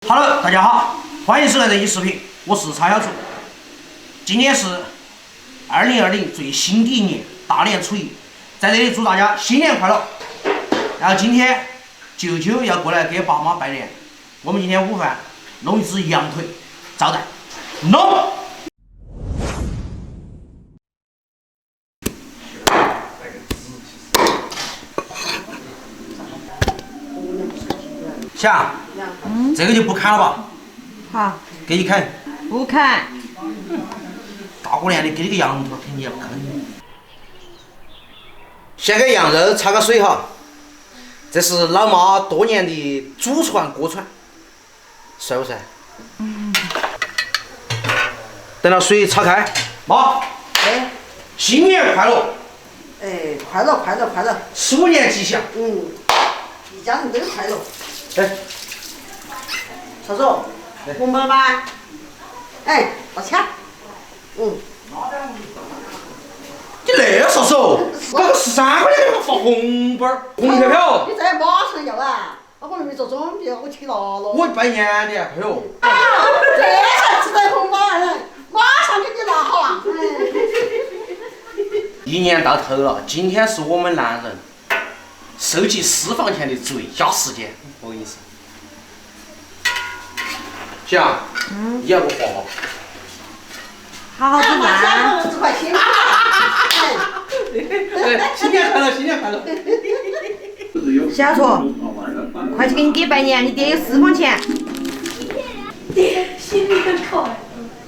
Hello， 大家好，欢迎收看这期视频，我是叉小厨。今天是2020最新的一年，大年初一，在这里祝大家新年快乐。然后今天舅舅要过来给爸妈拜年，我们今天午饭弄一只羊腿招待，弄。霞，这个就不砍了吧？好，给你啃。不砍。大过年的给你个羊腿，肯定要啃。先给羊肉焯个水哈，这是老妈多年的祖传锅传，帅不帅？等到水焯开，妈，哎，新年快乐！哎，快乐快乐快乐！鼠年吉祥！一家人都快乐。哎，少叔，红包吧？哎，到钱。你那啥时候？搞个13块钱给我发红包，红飘飘。你这马上要啊！我可能没做准备，我去拿了。我拜年的，哎呦！这才吃点红包马上给你拿好啊！一年到头了，今天是我们男人收集私房钱的最佳时间。我跟你说，行，你要给我画画。好好做饭。50块钱。新年快乐，新年快乐！小楚，快去给你爹拜年，你爹有私房钱。爹，新年快乐！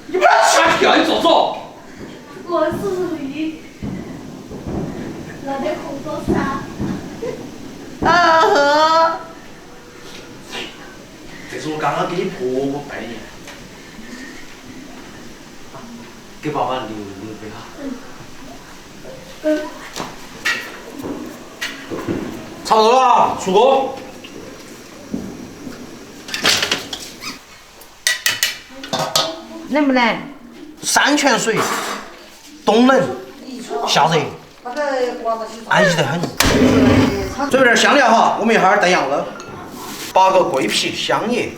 你不要瞎跳，你坐坐。我是绿，拿点红包噻。这是我刚刚给你婆婆拜年，给爸爸留杯哈。差不多了，出锅。能不能？山泉水，冬冷夏热，安逸得很。准备点香料哈，我们一会儿炖羊肉，拔个桂皮、香叶，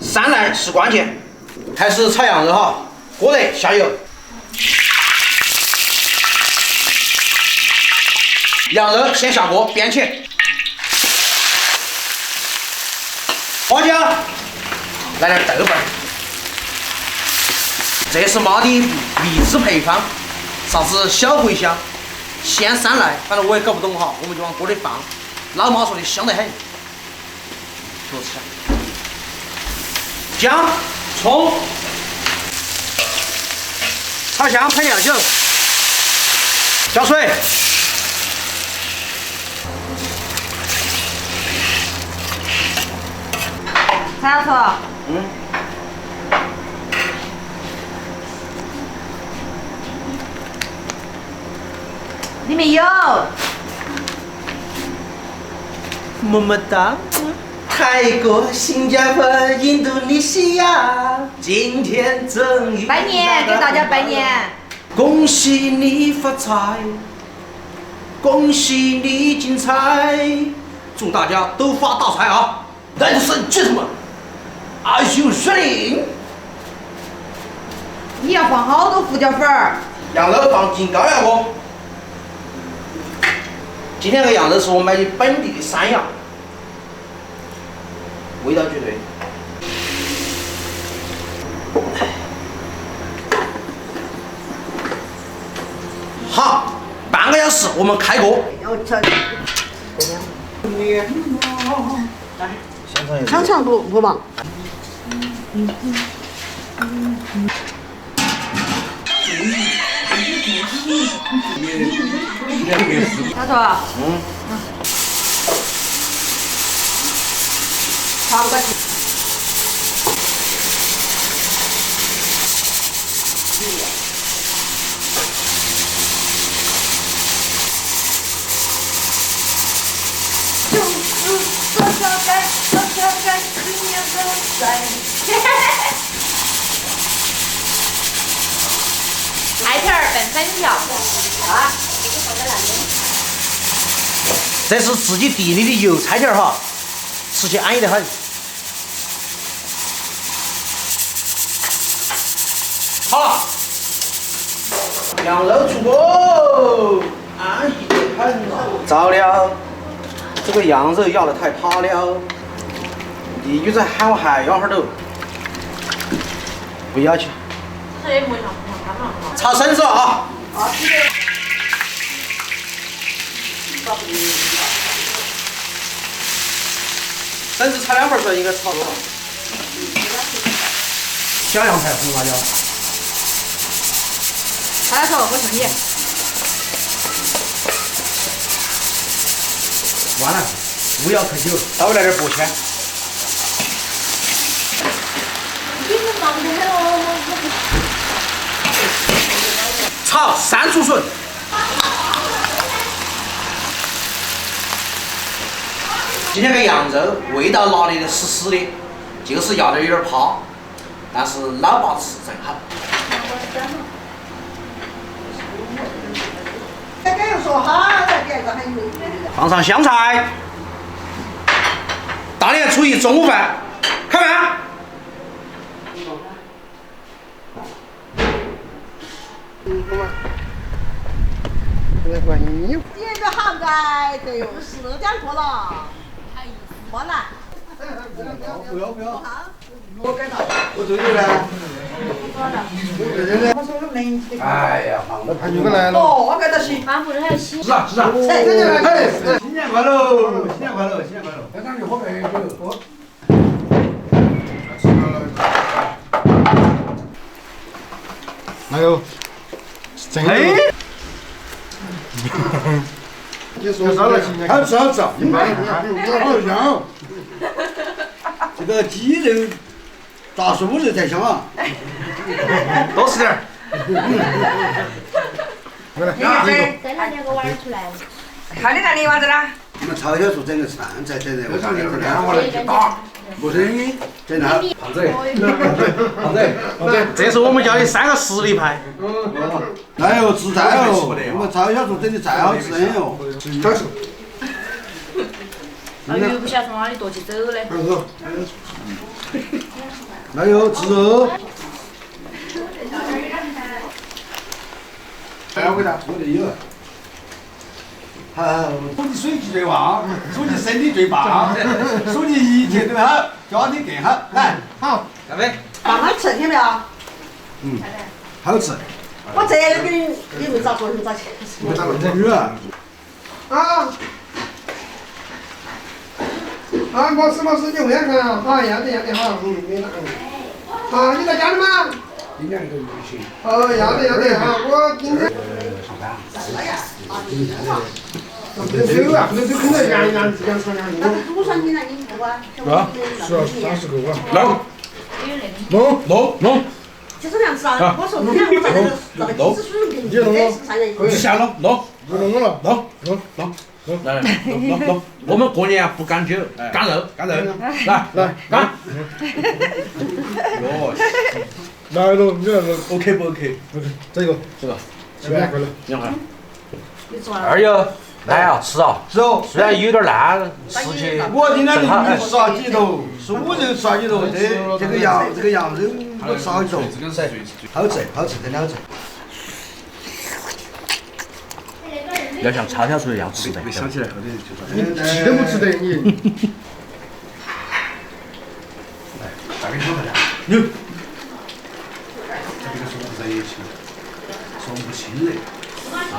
山来是关键。开始炒羊肉哈，锅热下油，羊肉先下锅煸起，花椒，来点豆瓣。这是妈的秘制配方，啥子小茴香、鲜山赖，反正我也搞不懂哈，我们就往锅里放。老妈说的香得很，给我吃下。姜、葱，炒香配料酒，浇水。小楚。里面有。么么哒。泰国、新加坡、印度尼西亚，今天终于拜年，给大家拜年。恭喜你发财，恭喜你精彩，祝大家都发大财啊！人生吉他们，爱秀雪令。你要放好多胡椒粉儿。羊肉放进高压锅。今天这个羊肉是我买的本地的山羊，味道绝对。好，半个小时我们开锅。尝尝不嘛？小楚。差不多。菜片儿炖粉条。啊，这是自己地里的油菜条哈，吃起安逸得很。好了，羊肉出锅，安逸得很啊！糟了，这个羊肉咬得太趴了，丽女在喊我还要会儿头，不要去。炒绳子啊！绳子炒2份儿应该炒多了。小羊排红辣椒。开头我求你。完了，不要喝酒，稍微来点薄芡。你们忙得很哦，炒山竹笋。今天个羊肉味道拿捏得死死的，就是要得有点趴，但是老爸吃正好。刚刚又说好了，别个还有。放上香菜。大年初一中午饭，开饭。今天的好在这又是讲过了，过来。不要，我给他。我对你呢。我说我们哎呀，忙得他就过来了。哦，我给他洗。饭不是还有洗。是啊。新年快乐，新年快乐，新年快乐！来张你喝杯酒。哪有？真有。你说啥了？好吃好吃，你看，好香。这个鸡肉炸酥肉才香啊！多吃点儿。再拿2个碗出来。看你那里娃子啦？我们朝小做整个饭菜整的，我上去我来去打，没声音，整那。胖子，这是我们家的3个实力派。来哟，吃菜哦！我们朝小做整的菜好吃的哟。好吃。鱼不晓得从哪里夺起走嘞。来哟，吃肉。还要给他做的有。好，祝你水气最旺，祝你身体最棒，祝你一切都好，家庭更好。来，好，干杯！慢慢吃，听没有？好吃。我这个给你们咋做，你们咋吃？我咋问这女儿？啊，没事，你回来看啊，好，要得好，没拿。啊，你在家里吗？今年都不行。哦，要得啊，我今天。不能走啊，不能走，啃到羊肠羊那个多少你来你付啊？是30个啊。弄。就是这样子啊！我说你看我在那个鸡子水给你，这是啥人？下弄。不弄了，来，弄。我们过年不赶酒，赶肉。来，赶。哟，来了，你来了 OK 不 OK？这个，新年快乐。新年快乐。二友，来啊，吃啊！是哦。虽然有点烂，吃起。我今天给你杀几头，酥肉杀几头，这个羊肉我杀一头，好吃，真的好吃。要像叉烧酥一样吃的。想起来后头就是。吃都不吃得你。来，再给你说回来。有。这个说不在一起，说不清嘞。哎。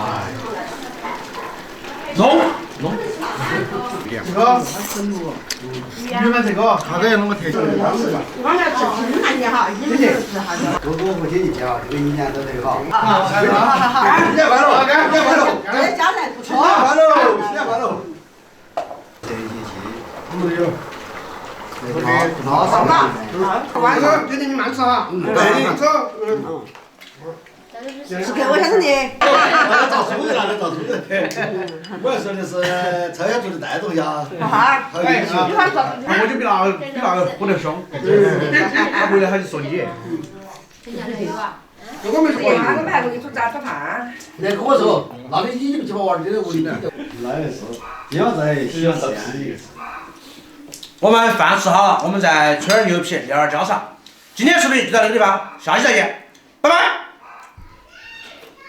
弄。这个。你们这个啥子弄个特色？我要吃清淡点哈，你们吃哈。哥不接一家，这个一年都得好。好，新年快乐！这家人不错。新年快乐！这一期没有。好嘛，晚上决定你慢吃哈。对，慢吃。是给我先生的。找熟人了，找熟人。我要说的是朝阳做的带动下。好，好运气。我就比那个喝得凶，他回来他就说你。我没说那个排骨你做咋做饭？来跟我说，那你们鸡巴娃儿在屋里呢。那也是，要在需要这样的。我们饭吃好了，我们再吹点牛皮，聊点家常。今天视频就到这个地方，下期再见，拜拜。